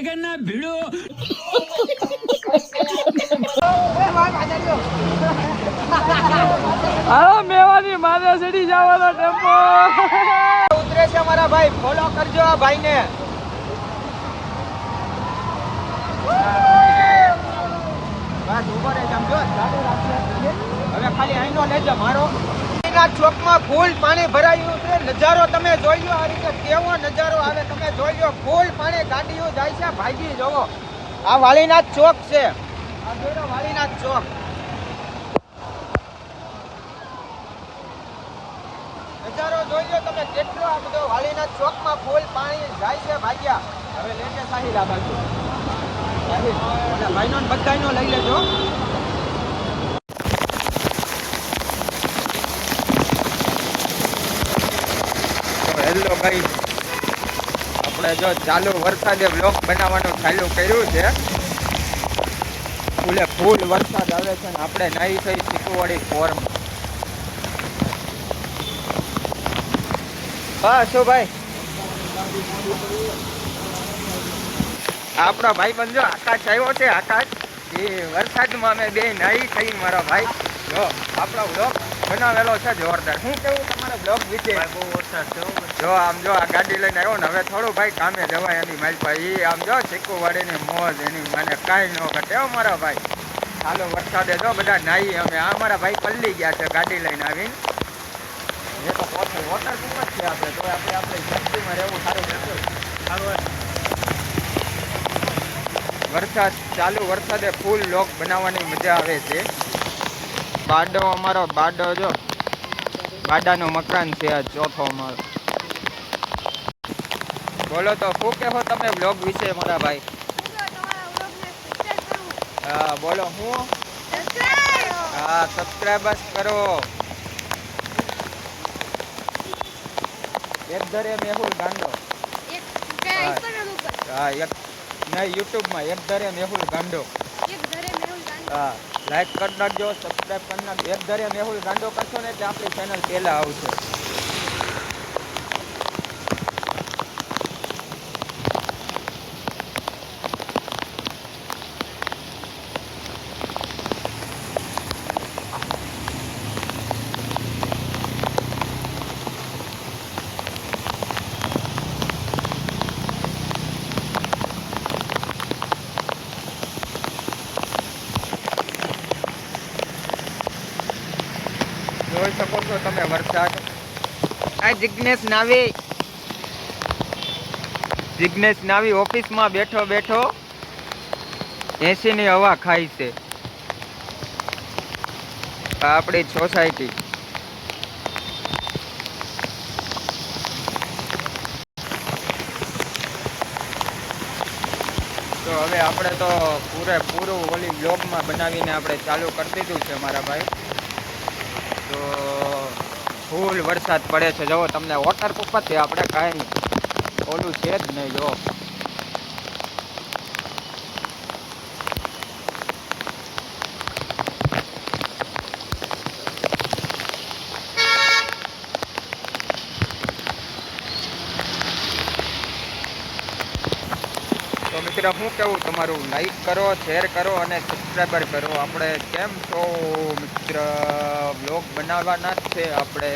करना भिड़ो। હાલો મેવાની મારે ચડી જવાનો ટેમ્પો ઉતરે છે મારા ભાઈ, ફોલો કરજો આ ભાઈને. બસ ઉભો રહે જમ જો ચાલુ રાખજે. હવે ખાલી આઈનો લેજો મારો. ચોકમાં ફૂલ પાણી ભરાયું છે. નજારો તમે જોઈ લો, આ રીતે કેવો નજારો આવે તમે જોઈ લો. ફૂલ પાણી, ગાડીઓ જાય છે, ભાગી જોવો. આ વાલીનાથ ચોક છે. આ જોઈ વાલીનાથ ચોક. નજારો જોઈ લો તમે કેટલો. આ બધો વાલીનાથ ચોકમાં ફૂલ પાણી જાય છે, ભાગ્યા. હવે લેજે સાહિલ આ બાજુ. ભાઈનો બધાનો લઈ લેજો. હેલો ભાઈ, આપણે જો ચાલુ વરસાદે બ્લોગ બનાવવાનું ચાલુ કર્યું છે. ફૂલે ફૂલ વરસાદ આવે છે ને આપણે નાઈ થઈ શીખવાડી ફોર્મ. હા શું ભાઈ, આપણો ભાઈ બંધો આકાશ આવ્યો છે. આકાશ એ વરસાદમાં અમે બે નાઈ થઈ મારા ભાઈ. જો આપણો બ્લોગ બનાવેલો છે જોરદાર. શું કેવું તમારા બ્લોગ વિશે? બહુ વરસાદ છે. જો આમ જો આ ગાડી લઈને આવ્યો ને હવે થોડું ભાઈ કામે જવાય એની મારી ભાઈ. એ આમ જો શીખવાડીની મોજ એની મને કાંઈ ન ઘટે હો મારા ભાઈ. ચાલો વરસાદે જો બધા નાઈ અમે. આ મારા ભાઈ પલ્લી ગયા છે ગાડી લઈને આવીને. એ તો પોતે વોટરપ્રૂફ જ છે આપણે. તો આપણે શક્તિમાં રહેવું સારું નથી. વરસાદ ચાલુ વરસાદે ફૂલ લોક બનાવવાની મજા આવે છે. બાડો અમારો બાડો જો બાડાનું મકાન છે આ ચોથો અમારો. બોલો તો શું કહો તમે બ્લોગ વિશે મારા ભાઈ? હા બોલો હું. હા સબસ્ક્રાઇબ કરો. એક ધરે મેહુલ ગાંડો. હા એક નહીં યુટ્યુબમાં એક ધરે મેહુલ ગાંડો. હા લાઈક કરી નાખજો, સબસ્ક્રાઇબ કરી નાખજો. એક ધરે મેહુલ ગાંડો કરશો ને એટલે આપણી ચેનલ પહેલા આવશે. જોઈ શકો છો તમે વરસાદ. આ જિગ્નેશ નાવી ઓફિસમાં બેઠો બેઠો એસી ની હવા ખાય છે. આપણી સોસાયટી. તો હવે આપણે તો પૂરેપૂરું ઓલી બ્લોગમાં બનાવીને આપણે ચાલુ કરી દીધું છે મારા ભાઈ. તો ફૂલ વરસાદ પડે છે. જો તમને વોટરપ્રૂફ છે આપણે કાંઈ ઓલું છે જ નહીં. જો તો મિત્ર શું કેવું તમારું? લાઈક કરો, શેર કરો અને સબસ્ક્રાઈબર કરો. આપણે કેમ છો મિત્ર? બ્લોગ બનાવવાના જ છે આપણે.